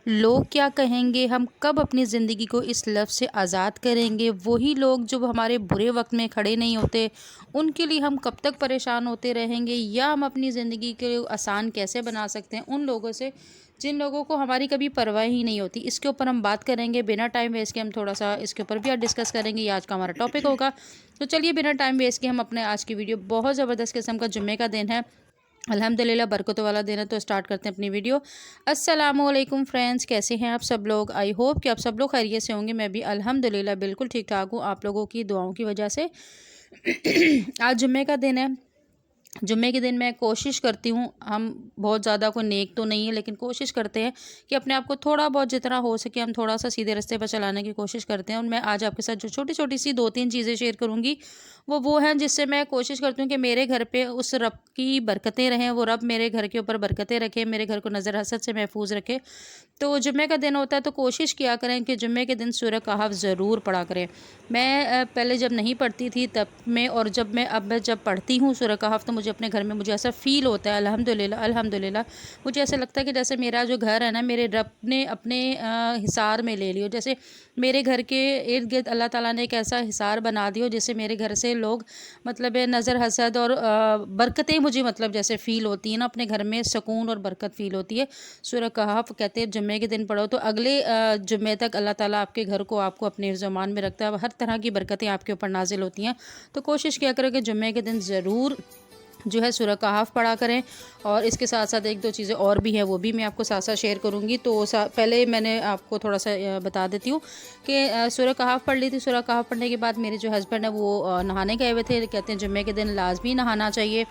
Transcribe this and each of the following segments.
लोग क्या कहेंगे, हम कब अपनी ज़िंदगी को इस लफ्ज़ से आज़ाद करेंगे। वही लोग जो हमारे बुरे वक्त में खड़े नहीं होते, उनके लिए हम कब तक परेशान होते रहेंगे, या हम अपनी ज़िंदगी को आसान कैसे बना सकते हैं उन लोगों से जिन लोगों को हमारी कभी परवाह ही नहीं होती। इसके ऊपर हम बात करेंगे बिना टाइम वेस्ट के। हम थोड़ा सा इसके ऊपर भी आज डिस्कस करेंगे, ये आज का हमारा टॉपिक होगा। तो चलिए बिना टाइम वेस्ट के हम अपने आज की वीडियो, बहुत ज़बरदस्त किस्म का जुम्मे का दिन है, अल्हम्दुलिल्लाह बरकतों वाला दिन है, तो स्टार्ट करते हैं अपनी वीडियो। अस्सलामुअलैकुम फ्रेंड्स, कैसे हैं आप सब लोग। आई होप कि आप सब लोग खैरियत से होंगे। मैं भी अल्हम्दुलिल्लाह बिल्कुल ठीक ठाक हूँ, आप लोगों की दुआओं की वजह से। आज जुम्मे का दिन है। जुम्मे के दिन मैं कोशिश करती हूँ, हम बहुत ज़्यादा कोई नेक तो नहीं है, लेकिन कोशिश करते हैं कि अपने आप को थोड़ा बहुत जितना हो सके हम थोड़ा सा सीधे रास्ते पर चलाने की कोशिश करते हैं। और मैं आज आपके साथ जो छोटी छोटी सी 2-3 चीज़ें शेयर करूँगी, वो हैं जिससे मैं कोशिश करती हूँ कि मेरे घर पे उस रब की बरकतें रहें, वो रब मेरे घर के ऊपर बरकतें रखे, मेरे घर को नज़र हसद से महफूज रखे। तो जुम्मे का दिन होता है तो कोशिश किया करें कि जुम्मे के दिन सूरह कहफ ज़रूर पढ़ा करें। मैं पहले जब नहीं पढ़ती थी तब में, और अब मैं जब पढ़ती हूँ सूरह कहफ, तो मुझे अपने घर में मुझे ऐसा फ़ील होता है, अल्हम्दुलिल्लाह अल्हम्दुलिल्लाह। मुझे ऐसा लगता है कि जैसे मेरा जो घर है ना, मेरे रब ने अपने हिसार में ले लियो। जैसे मेरे घर के इर्द गिर्द अल्लाह ताला ने एक ऐसा हिसार बना दियो, जिससे मेरे घर से लोग मतलब नज़र हसद और बरकतें मुझे मतलब जैसे फ़ील होती हैं ना, अपने घर में सुकून और बरकत फ़ील होती है। सूरह कहफ कहते हैं जुम्मे के दिन पढ़ो तो अगले जुम्मे तक अल्लाह ताला आपके घर को आपको अपने ज़मान में रखता है, हर तरह की बरकतें आपके ऊपर नाजिल होती हैं। तो कोशिश किया करो कि जुम्मे के दिन ज़रूर जो है सूरह कहफ पढ़ा करें। और इसके साथ साथ 1-2 चीज़ें और भी हैं, वो भी मैं आपको साथ साथ शेयर करूँगी। तो पहले मैंने आपको थोड़ा सा बता देती हूँ कि सूरह कहफ पढ़ ली थी। सूरह कहफ पढ़ने के बाद मेरे जो हस्बैंड है वो नहाने गए हुए थे। कहते हैं जुम्मे के दिन लाजमी नहाना चाहिए,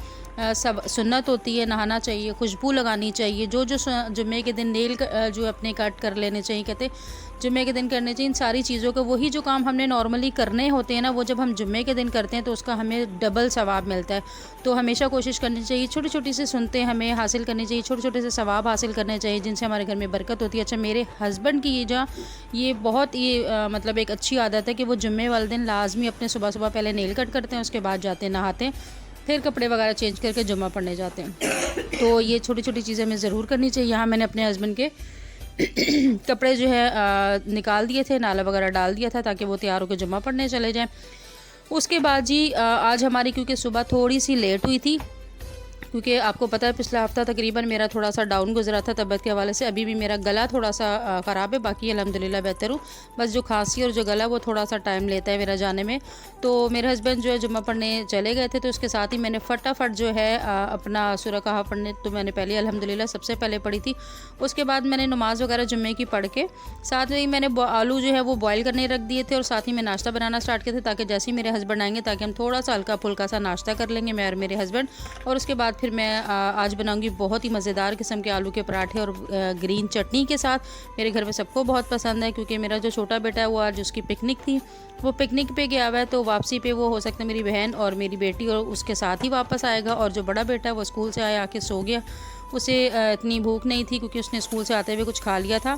सब सुन्नत होती है, नहाना चाहिए, खुशबू लगानी चाहिए। जो जुम्मे के दिन नेल जो अपने कट कर लेने चाहिए, कहते जुम्मे के दिन करने चाहिए। इन सारी चीज़ों को, वही जो काम हमने नॉर्मली करने होते हैं ना, वो जब हम जुम्मे के दिन करते हैं तो उसका हमें डबल सवाब मिलता है। तो हमेशा कोशिश करनी चाहिए, छोटी छोटी से सुनते हमें हासिल करनी चाहिए, छोटे छोटे से सवाब हासिल करने चाहिए, जिनसे हमारे घर में बरकत होती है। अच्छा, मेरे हस्बैंड की ये बहुत मतलब एक अच्छी आदत है कि वो जुम्मे वाले दिन लाजमी अपने सुबह सुबह पहले नेल कट करते हैं, उसके बाद जाते हैं नहाते हैं, फिर कपड़े वगैरह चेंज करके जुम्मा पढ़ने जाते हैं। तो ये छोटी छोटी चीज़ें हमें ज़रूर करनी चाहिए। यहाँ मैंने अपने हस्बैंड के कपड़े जो है निकाल दिए थे, नाला वगैरह डाल दिया था ताकि वो तैयार होकर जुम्मा पढ़ने चले जाएं। उसके बाद जी आज हमारी क्योंकि सुबह थोड़ी सी लेट हुई थी, क्योंकि आपको पता है पिछला हफ्ता तकरीबन मेरा थोड़ा सा डाउन गुजरा था तबीयत के हवाले से। अभी भी मेरा गला थोड़ा सा ख़राब है, बाकी अल्हम्दुलिल्लाह बेहतर हूँ। बस जो खांसी और जो गला वो थोड़ा सा टाइम लेता है मेरा जाने में। तो मेरे हस्बैंड जो है जुम्मा पढ़ने चले गए थे, तो उसके साथ ही मैंने फटाफट जो है अपना सूरह कहफ पढ़ने, तो मैंने पहले अल्हम्दुलिल्लाह सबसे पहले पढ़ी थी। उसके बाद मैंने नमाज़ वगैरह जुम्मे की पढ़ के साथ में ही मैंने आलू जो है वो बॉयल करने रख दिए थे, और साथ ही मैं नाश्ता बनाना स्टार्ट किया था, ताकि जैसे ही मेरे हस्बैंड आएंगे ताकि हम थोड़ा सा हल्का फुल्का सा नाश्ता कर लेंगे, मैं और मेरे हस्बैंड। और उसके बाद फिर मैं आज बनाऊंगी बहुत ही मज़ेदार किस्म के आलू के पराठे और ग्रीन चटनी के साथ। मेरे घर में सबको बहुत पसंद है, क्योंकि मेरा जो छोटा बेटा है वो आज उसकी पिकनिक थी, वो पिकनिक पे गया हुआ है, तो वापसी पे वो हो सकता है मेरी बहन और मेरी बेटी और उसके साथ ही वापस आएगा। और जो बड़ा बेटा है वो स्कूल से आया, आके सो गया। उसे इतनी भूख नहीं थी क्योंकि उसने स्कूल से आते हुए कुछ खा लिया था,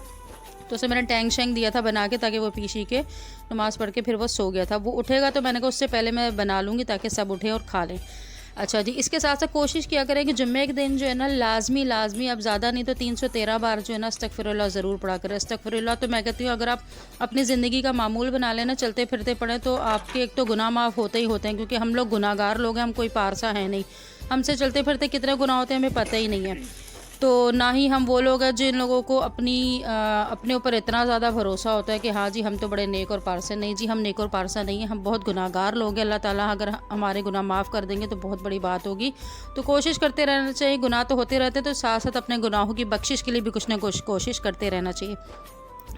तो उसे मैंने टैंग शैंग दिया था बना के, ताकि वो पी के नमाज़ पढ़ के फिर वो सो गया था। वो उठेगा तो मैंने कहा उससे पहले मैं बना लूँगी ताकि सब उठें और खा लें। अच्छा जी, इसके साथ साथ कोशिश किया करें कि जुम्मे के दिन जो है ना लाजमी अब ज़्यादा नहीं तो 313 बार जो है ना अस्तगफिरुल्लाह ज़रूर पढ़ा करें। अस्तगफिरुल्लाह तो मैं कहती हूँ अगर आप अपनी ज़िंदगी का मामूल बना लेना, चलते फिरते पढ़ें, तो आपके एक तो गुनाह माफ़ होते ही होते हैं, क्योंकि हम लोग गुनाहगार लोग हैं, हम कोई पारसा है नहीं। हमसे चलते फिरते कितने गुनाह होते हैं हमें पता ही नहीं है। तो ना ही हम वो लोग हैं जिन लोगों को अपने ऊपर इतना ज़्यादा भरोसा होता है कि हाँ जी हम तो बड़े नेक और पारसा। नहीं जी, हम नेक और पारसा नहीं हैं, हम बहुत गुनाहगार लोग हैं। अल्लाह ताला अगर हमारे गुनाह माफ़ कर देंगे तो बहुत बड़ी बात होगी। तो कोशिश करते रहना चाहिए, गुनाह तो होते रहते हैं, तो साथ साथ अपने गुनाहों की बख्शिश के लिए भी कुछ ना कुछ कोशिश करते रहना चाहिए।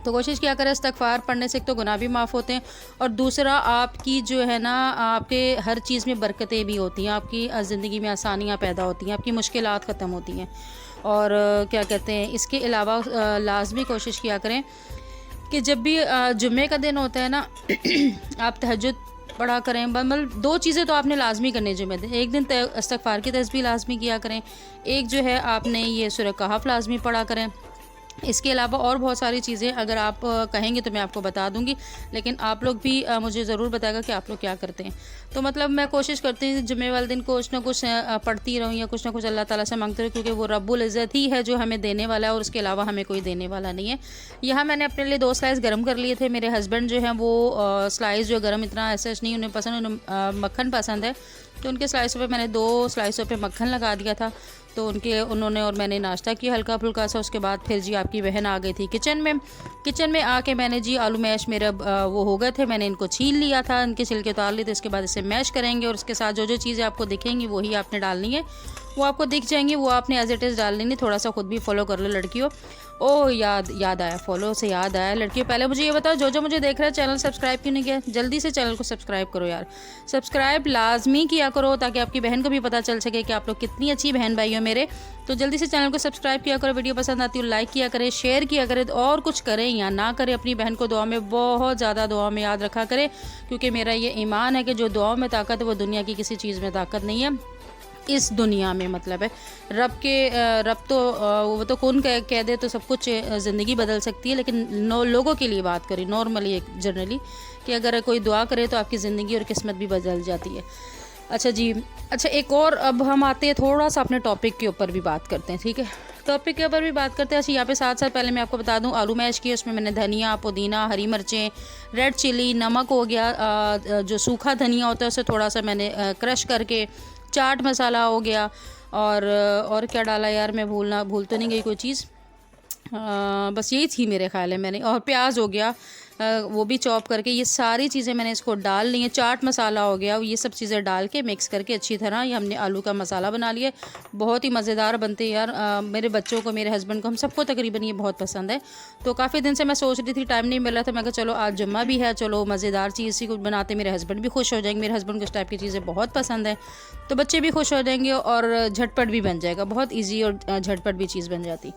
तो कोशिश किया करें, इस्तगफार पढ़ने से एक तो गुनाह भी माफ़ होते हैं, और दूसरा आपकी जो है ना आपके हर चीज़ में बरकतें भी होती हैं, आपकी ज़िंदगी में आसानियाँ पैदा होती हैं, आपकी मुश्किलात ख़त्म होती हैं। और क्या कहते हैं, इसके अलावा लाजमी कोशिश किया करें कि जब भी जुम्मे का दिन होता है ना आप तहज्जुद पढ़ा करें। मतलब 2 चीज़ें तो आपने लाजमी करनी है जुम्मे दिन। एक दिन इस्तगफार की तस्बीह लाजमी किया करें, एक जो है आपने ये सूरह कहफ लाजमी पढ़ा करें। इसके अलावा और बहुत सारी चीज़ें अगर आप कहेंगे तो मैं आपको बता दूंगी, लेकिन आप लोग भी मुझे ज़रूर बताएगा कि आप लोग क्या करते हैं। तो मतलब मैं कोशिश करती हूँ जुम्मे वाले दिन कुछ ना कुछ पढ़ती रहूँ या कुछ ना कुछ अल्लाह ताला से मांगते रहूँ, क्योंकि वो रब्बुल इज़्ज़त ही है जो हमें देने वाला है और उसके अलावा हमें कोई देने वाला नहीं है। यहाँ मैंने अपने लिए 2 स्लाइस गर्म कर लिए थे। मेरे हस्बैंड जो हैं वो स्लाइस जो गर्म इतना ऐसा नहीं उन्हें पसंद, उन्हें मक्खन पसंद है, तो उनके स्लाइसों पे मैंने 2 स्लाइसों पे मक्खन लगा दिया था। तो उन्होंने और मैंने नाश्ता किया हल्का फुल्का सा। उसके बाद फिर जी आपकी बहन आ गई थी किचन में आके मैंने जी आलू मैश मेरा वो हो गए थे, मैंने इनको छील लिया था, इनके छिलके उतार लिए थे। इसके बाद इसे मैश करेंगे और उसके साथ जो जो चीज़ें आपको दिखेंगी वही आपने डालनी है, वो आपको दिख जाएंगी, वो आपने एज इट इज़ डाल लेनी। थोड़ा सा खुद भी फॉलो कर लो लड़कियों। ओह याद आया, फॉलो से याद आया लड़कियों, पहले मुझे ये बताओ जो मुझे देख रहा है चैनल सब्सक्राइब क्यों नहीं किया? जल्दी से चैनल को सब्सक्राइब करो यार, सब्सक्राइब लाजमी किया करो ताकि आपकी बहन को भी पता चल सके कि आप लोग कितनी अच्छी बहन भाई हो मेरे। तो जल्दी से चैनल को सब्सक्राइब किया करो, वीडियो पसंद आती है लाइक किया करें, शेयर किया करें, और कुछ करें या ना करें अपनी बहन को दुआ में, बहुत ज़्यादा दुआ में याद रखा करें, क्योंकि मेरा ये ईमान है कि जो दुआ में ताकत है वो दुनिया की किसी चीज़ में ताकत नहीं है इस दुनिया में। मतलब है रब तो वो तो कौन कह दे तो सब कुछ ज़िंदगी बदल सकती है, लेकिन लोगों के लिए बात करें नॉर्मली जनरली कि अगर कोई दुआ करे तो आपकी ज़िंदगी और किस्मत भी बदल जाती है। अच्छा जी, अच्छा एक और अब हम आते हैं थोड़ा सा अपने टॉपिक के ऊपर भी बात करते हैं, ठीक है? टॉपिक के ऊपर भी बात करते हैं। अच्छा यहाँ पे साथ पहले मैं आपको बता दूं आलू मैश किए, उसमें मैंने धनिया, पुदीना, हरी मिर्चें, रेड चिली, नमक हो गया, जो सूखा धनिया होता है उसे थोड़ा सा मैंने क्रश करके, चाट मसाला हो गया, और क्या डाला यार, मैं भूल तो नहीं गई कोई चीज़, बस यही थी मेरे ख्याल है मैंने, और प्याज हो गया, वो भी चॉप करके, ये सारी चीज़ें मैंने इसको डाल ली हैं। चाट मसाला हो गया, ये सब चीज़ें डाल के मिक्स करके अच्छी तरह ये हमने आलू का मसाला बना लिया। बहुत ही मज़ेदार बनते हैं यार, मेरे बच्चों को, मेरे हस्बैंड को, हम सबको तकरीबन ये बहुत पसंद है। तो काफ़ी दिन से मैं सोच रही थी, टाइम नहीं मिल रहा था, मैं कहा चलो आज जुम्मा भी है, चलो मज़ेदार चीज़ सी कुछ बनाते, मेरे हस्बैंड भी खुश हो जाएंगे, मेरे हस्बैंड को इस टाइप की चीज़ें बहुत पसंद है, तो बच्चे भी खुश हो जाएंगे और झटपट भी बन जाएगा, बहुत ईजी और झटपट भी चीज़ बन जाती।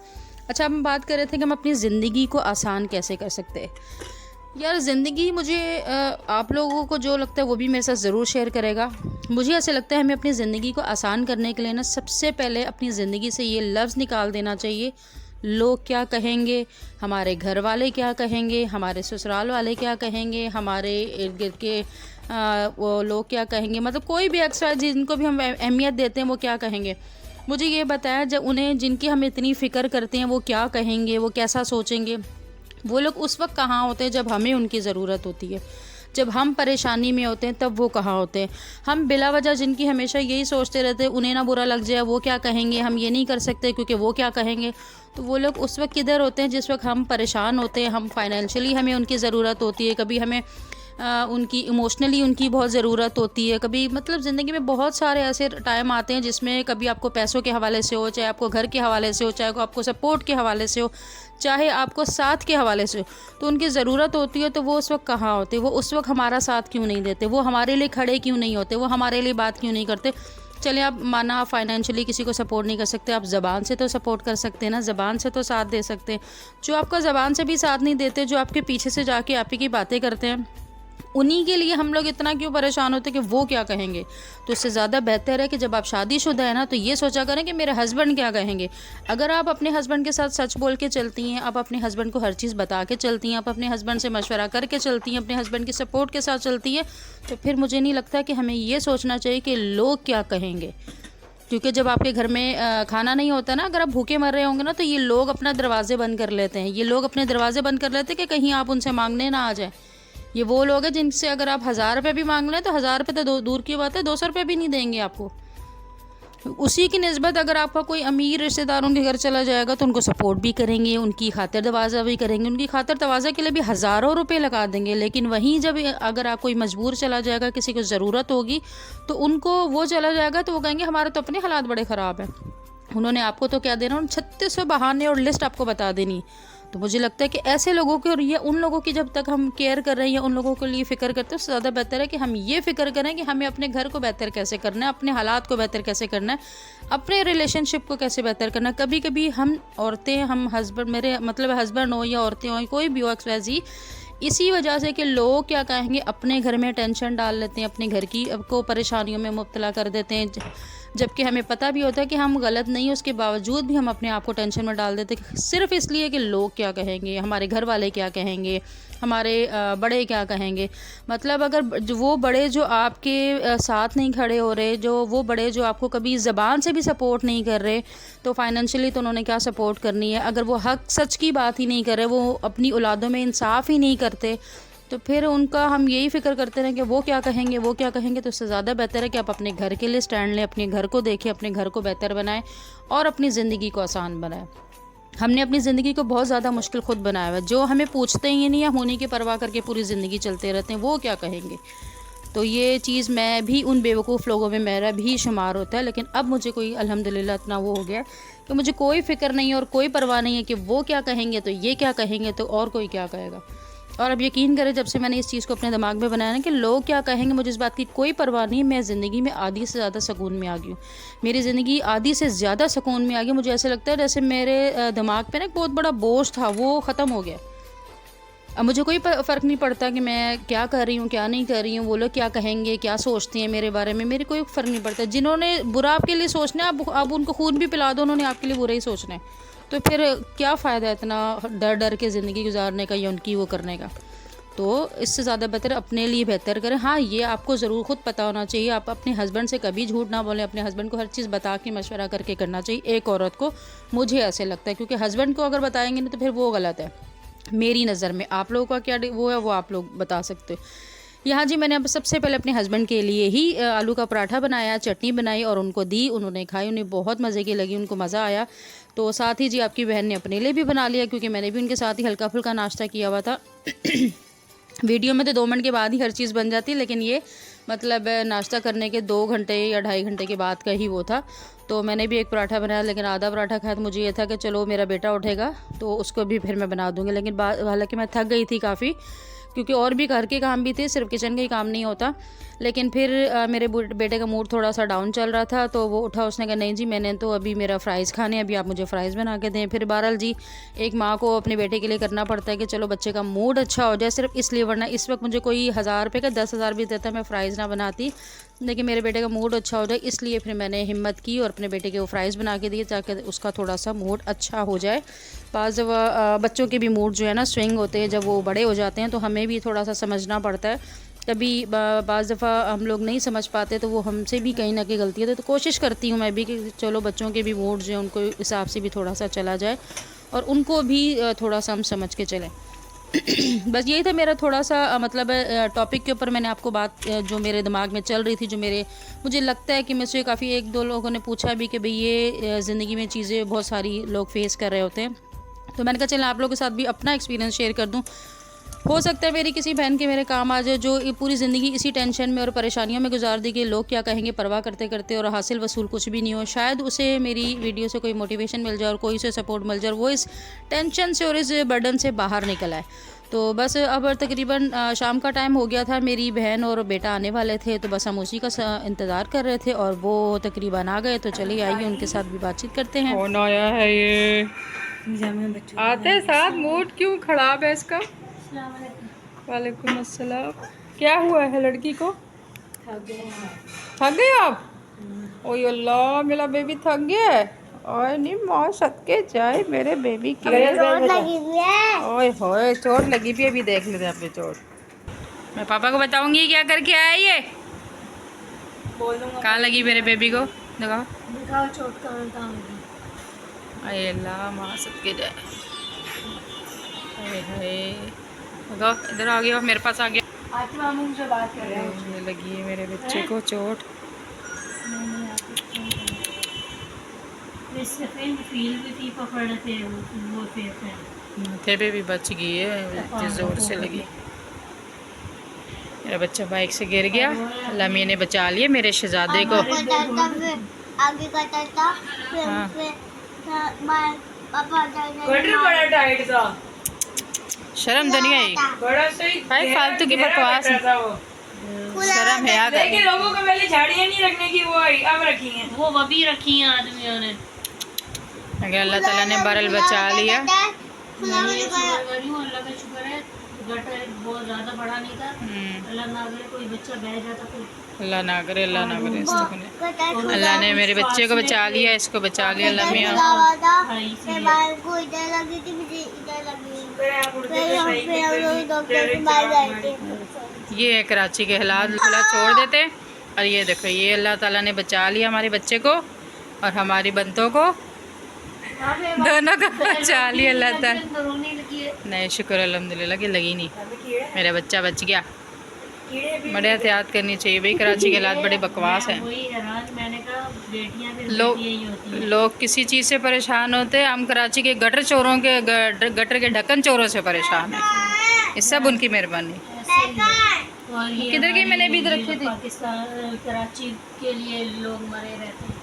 अच्छा, हम बात कर रहे थे कि हम अपनी ज़िंदगी को आसान कैसे कर सकते हैं। यार ज़िंदगी, मुझे आप लोगों को जो लगता है वो भी मेरे साथ ज़रूर शेयर करेगा। मुझे ऐसे लगता है हमें अपनी ज़िंदगी को आसान करने के लिए ना सबसे पहले अपनी ज़िंदगी से ये लफ्ज़ निकाल देना चाहिए, लोग क्या कहेंगे, हमारे घर वाले क्या कहेंगे, हमारे ससुराल वाले क्या कहेंगे, हमारे इर्द गिर्द के वो लोग क्या कहेंगे, मतलब कोई भी एक्स्ट्रा जिनको भी हम अहमियत देते हैं वो क्या कहेंगे। मुझे ये बताया जब उन्हें, जिनकी हम इतनी फ़िक्र करते हैं, वो क्या कहेंगे, वो कैसा सोचेंगे। वो लोग उस वक्त कहाँ होते हैं जब हमें उनकी ज़रूरत होती है, जब हम परेशानी में होते हैं तब वो कहाँ होते हैं। हम बिला वजह जिनकी हमेशा यही सोचते रहते हैं उन्हें ना बुरा लग जाए, वो क्या कहेंगे, हम ये नहीं कर सकते क्योंकि वो क्या कहेंगे, तो वो लोग उस वक्त किधर होते हैं जिस वक्त हम परेशान होते हैं, हम फाइनेंशियली हमें उनकी ज़रूरत होती है, कभी हमें उनकी इमोशनली उनकी बहुत ज़रूरत होती है, कभी मतलब ज़िंदगी में बहुत सारे ऐसे टाइम आते हैं जिसमें कभी आपको पैसों के हवाले से हो, चाहे आपको घर के हवाले से हो, चाहे आपको सपोर्ट के हवाले से हो, चाहे आपको साथ के हवाले से हो, तो उनकी ज़रूरत होती है। तो वो उस वक्त कहाँ होते, वो उस वक्त हमारा साथ क्यों नहीं देते, वो हमारे लिए खड़े क्यों नहीं होते, वो हमारे लिए बात क्यों नहीं करते। चलिए आप माना आप फाइनेंशियली किसी को सपोर्ट नहीं कर सकते, आप ज़बान से तो सपोर्ट कर सकते हैं ना, ज़बान से तो साथ दे सकते हैं। जो आपका ज़बान से भी साथ नहीं देते, जो आपके पीछे से जाके आप ही की बातें करते हैं, उन्हीं के लिए हम लोग इतना क्यों परेशान होते हैं कि वो क्या कहेंगे। तो इससे ज़्यादा बेहतर है कि जब आप शादीशुदा है ना तो ये सोचा करें कि मेरे हस्बैंड क्या कहेंगे। अगर आप अपने हस्बैंड के साथ सच बोल के चलती हैं, आप अपने हस्बैंड को हर चीज़ बता के चलती हैं, आप अपने हस्बैंड से मशवरा करके चलती हैं, अपने हस्बैंड की सपोर्ट के साथ चलती हैं, तो फिर मुझे नहीं लगता कि हमें ये सोचना चाहिए कि लोग क्या कहेंगे। क्योंकि जब आपके घर में खाना नहीं होता ना, अगर आप भूखे मर रहे होंगे ना, तो ये लोग अपना दरवाजे बंद कर लेते हैं, ये लोग अपने दरवाजे बंद कर लेते हैं कि कहीं आप उनसे मांगने ना आ जाए। ये वो लोग हैं जिनसे अगर आप 1000 रुपये भी मांग लें तो 1000 रुपये तो दूर की बात है, 200 रुपये भी नहीं देंगे आपको। उसी की निस्बत अगर आपका कोई अमीर रिश्तेदारों के घर चला जाएगा तो उनको सपोर्ट भी करेंगे, उनकी खातिर तवाज़ा भी करेंगे, उनकी खातिर तवाज़ा के लिए भी हज़ारों रुपए लगा देंगे। लेकिन वहीं जब अगर आप कोई मजबूर चला जाएगा, किसी को ज़रूरत होगी, तो उनको वो चला जाएगा तो वो कहेंगे हमारे तो अपने हालात बड़े ख़राब हैं, उन्होंने आपको तो क्या देना, उन 3600 बहाने और लिस्ट आपको बता देनी। तो मुझे लगता है कि ऐसे लोगों के और ये उन लोगों की जब तक हम केयर कर रहे हैं या उन लोगों के लिए फ़िक्र करते हैं, उससे ज़्यादा बेहतर है कि हम ये फ़िक्र करें कि हमें अपने घर को बेहतर कैसे करना है, अपने हालात को बेहतर कैसे करना है, अपने रिलेशनशिप को कैसे बेहतर करना है। कभी कभी हम औरतें, हम हस्बैंड, मेरे मतलब हस्बैंड हो या औरतें हो, कोई भी हो XYZ, इसी वजह से कि लोग क्या कहेंगे अपने घर में टेंशन डाल लेते हैं, अपने घर की को परेशानियों में मुब्तला कर देते हैं, जबकि हमें पता भी होता है कि हम गलत नहीं, उसके बावजूद भी हम अपने आप को टेंशन में डाल देते सिर्फ़ इसलिए कि लोग क्या कहेंगे, हमारे घर वाले क्या कहेंगे, हमारे बड़े क्या कहेंगे। मतलब अगर जो वो बड़े जो आपके साथ नहीं खड़े हो रहे, जो वो बड़े जो आपको कभी ज़बान से भी सपोर्ट नहीं कर रहे, तो फाइनेंशियली तो उन्होंने क्या सपोर्ट करनी है। अगर वो हक सच की बात ही नहीं कर रहे, वो अपनी औलादों में इंसाफ़ ही नहीं करते, तो फिर उनका हम यही फ़िक्र करते रहें कि वो क्या कहेंगे, वो क्या कहेंगे। तो इससे ज़्यादा बेहतर है कि आप अपने घर के लिए स्टैंड लें, अपने घर को देखें, अपने घर को बेहतर बनाएं और अपनी ज़िंदगी को आसान बनाएं। हमने अपनी ज़िंदगी को बहुत ज़्यादा मुश्किल खुद बनाया हुआ है। जो हमें पूछते ही नहीं, हम उन्हीं की परवाह करके पूरी ज़िंदगी चलते रहते हैं, वो क्या कहेंगे। तो ये चीज़ मैं भी उन बेवकूफ़ लोगों में मेरा भी शुमार होता है। लेकिन अब मुझे कोई अल्हम्दुलिल्लाह इतना वो हो गया कि मुझे कोई फ़िक्र नहीं है और कोई परवाह नहीं है कि वो क्या कहेंगे तो ये क्या कहेंगे तो और कोई क्या कहेगा। और अब यकीन करें, जब से मैंने इस चीज़ को अपने दिमाग में बनाया ना कि लोग क्या कहेंगे, मुझे इस बात की कोई परवाह नहीं। मैं ज़िंदगी में आधी से ज़्यादा सुकून में आ गई हूँ। मेरी ज़िंदगी आधी से ज़्यादा सुकून में आ गई। मुझे ऐसा लगता है जैसे मेरे दिमाग पे ना एक बहुत बड़ा बोझ था, वो ख़त्म हो गया। अब मुझे कोई फ़र्क नहीं पड़ता कि मैं क्या कर रही हूँ, क्या नहीं कर रही हूँ, वो लोग क्या कहेंगे, क्या सोचते हैं मेरे बारे में, मेरे कोई फ़र्क नहीं पड़ता। जिन्होंने बुरा आपके लिए सोचना है, अब उनको खून भी पिला दो, उन्होंने आपके लिए बुरा ही सोचना है। तो फिर क्या फ़ायदा इतना डर डर के ज़िंदगी गुजारने का या उनकी वो करने का। तो इससे ज़्यादा बेहतर अपने लिए बेहतर करें। हाँ, ये आपको ज़रूर खुद पता होना चाहिए। आप अपने हस्बैंड से कभी झूठ ना बोलें, अपने हस्बैंड को हर चीज़ बता के मशवरा करके करना चाहिए एक औरत को, मुझे ऐसे लगता है। क्योंकि हस्बैंड को अगर बताएंगे ना तो फिर वो गलत है मेरी नज़र में। आप लोगों का क्या वो है, वो आप लोग बता सकते हो। यहाँ जी मैंने अब सबसे पहले अपने हस्बैंड के लिए ही आलू का पराठा बनाया, चटनी बनाई और उनको दी। उन्होंने खाई, उन्हें बहुत मज़े की लगी, उनको मज़ा आया। तो साथ ही जी आपकी बहन ने अपने लिए भी बना लिया, क्योंकि मैंने भी उनके साथ ही हल्का फुल्का नाश्ता किया हुआ था। वीडियो में तो 2 मिनट के बाद ही हर चीज़ बन जाती है, लेकिन ये मतलब नाश्ता करने के 2 घंटे या 2.5 घंटे के बाद का ही वो था। तो मैंने भी एक पराठा बनाया, लेकिन आधा पराठा खाया। तो मुझे ये था कि चलो मेरा बेटा उठेगा तो उसको भी फिर मैं बना दूँगी। लेकिन हालांकि मैं थक गई थी काफ़ी, क्योंकि और भी घर के काम भी थे, सिर्फ किचन का ही काम नहीं होता। लेकिन फिर मेरे बेटे का मूड थोड़ा सा डाउन चल रहा था, तो वो उठा, उसने कहा नहीं जी मैंने तो अभी मेरा फ़्राइज़ खाने, अभी आप मुझे फ़्राइज़ बना के दें। फिर बहरहाल जी एक माँ को अपने बेटे के लिए करना पड़ता है कि चलो बच्चे का मूड अच्छा हो जाए, सिर्फ इसलिए। वरना इस वक्त मुझे कोई 1000 रुपये का 10,000 भी देता मैं फ़्राइज़ ना बनाती, लेकिन मेरे बेटे का मूड अच्छा हो जाए इसलिए फिर मैंने हिम्मत की और अपने बेटे के वो फ़्राइज़ बना के दिए, ताकि उसका थोड़ा सा मूड अच्छा हो जाए। बाज़ बच्चों के भी मूड जो है ना स्विंग होते हैं, जब वो बड़े हो जाते हैं तो हमें भी थोड़ा सा समझना पड़ता है। कभी बाज़ दफ़ा हम लोग नहीं समझ पाते, तो वो हमसे भी कहीं ना कहीं गलती है। तो कोशिश करती हूँ मैं भी कि चलो बच्चों के भी मूड जो है उनको हिसाब से भी थोड़ा सा चला जाए और उनको भी थोड़ा सा हम समझ के चलें। बस यही था मेरा थोड़ा सा मतलब टॉपिक के ऊपर मैंने आपको बात जो मेरे दिमाग में चल रही थी, जो मुझे लगता है कि मुझसे काफ़ी 1-2 लोगों ने पूछा भी कि भाई ये ज़िंदगी में चीज़ें बहुत सारी लोग फेस कर रहे होते हैं। तो मैंने कहा चलो आप लोगों के साथ भी अपना एक्सपीरियंस शेयर कर दूं। हो सकता है मेरी किसी बहन के मेरे काम आ जाए, जो पूरी ज़िंदगी इसी टेंशन में और परेशानियों में गुजार दी कि लोग क्या कहेंगे परवाह करते करते और हासिल वसूल कुछ भी नहीं हो। शायद उसे मेरी वीडियो से कोई मोटिवेशन मिल जाए और कोई से सपोर्ट मिल जाए, वो इस टेंशन से और इस बर्डन से बाहर निकल आए। तो बस अब तकरीबन शाम का टाइम हो गया था, मेरी बहन और बेटा आने वाले थे, तो बस हम उसी का इंतज़ार कर रहे थे और वो तकरीबन आ गए। तो चलिए आइए उनके साथ भी बातचीत करते हैं। कौन आया है ये? आते साथ मूड क्यों खराब है इसका? वालेकुम अस्सलाम। क्या हुआ है लड़की को? थक गए आप? ओए अल्लाह, मेरा बेबी थक गया है। ओए नहीं माँ सदके जाए मेरे बेबी के। चोट लगी हुई है। ओए होए चोट लगी भी, अभी देख लेते अपनी चोट। मैं पापा को बताऊंगी क्या करके आया ये। कहाँ लगी मेरे बेबी को? दिखाओ चोट कहाँ लगी। अरे अल्लाह माँ सदके जाए। इधर आ गया, मेरे पास आ गया। से बात कर रहे हैं। ये लगी है मेरे बच्चे को चोट। माथे पे भी बच गई है, इतनी जोर से लगी। मेरा बच्चा बाइक से गिर गया, अल्लाह मियां ने बचा लिया मेरे शहजादे को। आगे कटा बड़ा टाइट था। शर्म तो नहीं आई? बड़ा सही भाई फालतू की बकवास। शर्म है यार। लेकिन लोगों को पहले झाड़ियाँ नहीं रखने की वो आई, अब रखी हैं। वो अभी रखी हैं आदमियों ने। अगर अल्लाह ताला ने बरल बचा लिया। अल्लाह का शुक्र है, गटर बहुत ज्यादा बड़ा नहीं था। अल्लाह ना करे कोई बच्चा बह जाता फिर। अल्लाह ना करे, अल्लाह ना करे। अल्लाह ने मेरे बच्चे को बचा लिया, इसको बचा लिया अल्लाह मियाँ। ये है कराची के हालात, खुला छोड़ देते। और ये देखो, ये अल्लाह ताला ने बचा लिया हमारे बच्चे को और हमारी बंतों को, दोनों को बचा लिया अल्लाह ताला। नहीं शुक्र अल्हम्दुलिल्लाह कि लगी नहीं, मेरा बच्चा बच गया। बड़े एहतियात करनी चाहिए भाई, कराची के हालात बड़े बकवास हैं। लोग किसी चीज़ से परेशान होते हैं, हम कराची के गटर चोरों के गटर के ढक्कन चोरों से परेशान हैं। इस सब उनकी मेहरबानी। किधर गई? मैंने भी इधर रखी थी। पाकिस्तान कराची के लिए लोग मरे रहते हैं,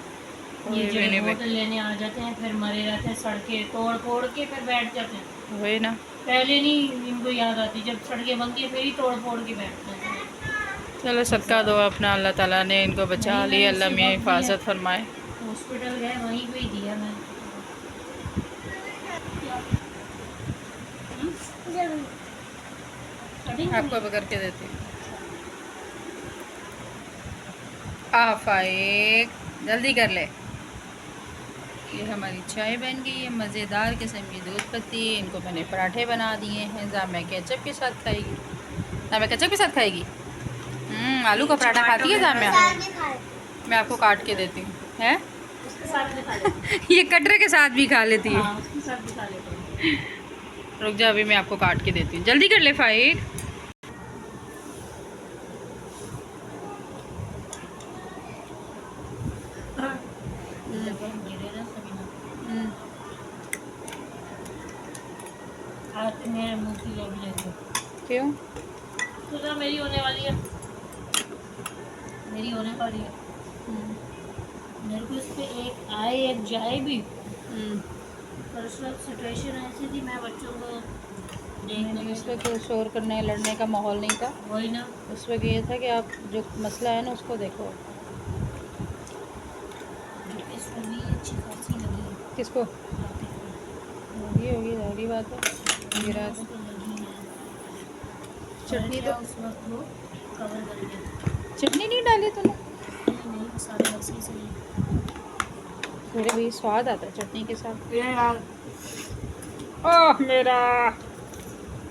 ये जो होटल लेने आ जाते हैं फिर मरे रहते हैं, सड़कें तोड़ फोड़ के फिर बैठ जाते हैं। वही ना, पहले नहीं इनको याद आती, जब सड़कें बनती है फिर ही तोड़ फोड़ के बैठते हैं। चलो सदका दो अपना, अल्लाह ताला ने इनको बचा लिया, अल्लाह मियाँ हिफाजत फरमाए। हॉस्पिटल गए वहीं पे ही दिया मैं। आपको पकड़ के देती हूँ। आफाइक जल्दी कर ले। ये हमारी चाय बन गई है, मज़ेदार किस्म की दूध पत्ती। इनको मैंने पराठे बना दिए हैं, जामिया केचप के साथ खाएगी। जामिया केचप के साथ खाएगी। आलू का पराठा खाती है जामिया? मैं आपको काट के देती हूँ, हैं? ये कटरे के साथ भी खा लेती है। रुक जा, अभी मैं आपको काट के देती हूँ, जल्दी कर ले फाइक। मेरे मुंह की लोग क्यों? तो मेरी होने वाली है, मेरी होने वाली है। मेरे को इस पे एक आए एक जाए भी, पर उस वक्त सिचुएशन ऐसी थी, मैं बच्चों को देखने उस वक्त शोर करने लड़ने का माहौल नहीं था। वही ना, उस वक्त ये था कि आप जो मसला है ना उसको देखो। इसको भी अच्छी खासी लगी है। किसको होगी जाहिर बात है, गिरा तो। चटनी तो उस वक्त वो कवर कर दिया। चटनी नहीं डाली तूने? नहीं मसाले ऐसे से थोड़े भी स्वाद आता है चटनी के साथ। ओह मेरा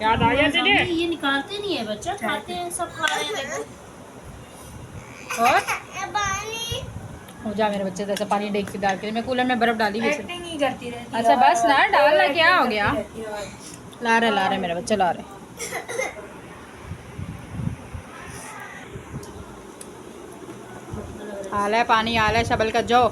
याद आया तुझे? ये निकालते नहीं है बच्चा, खाते हैं सब, खा रहे हैं देखो। और हो जा मेरे बच्चे, जैसे पानी डेग से डाल के मैं कूलर में बर्फ डाली वैसे नहीं करती रहती। अच्छा बस ना डालना, क्या हो गया? ला रहे मेरा बच्चा ला रहे। आला है पानी, आला है शबल का जो।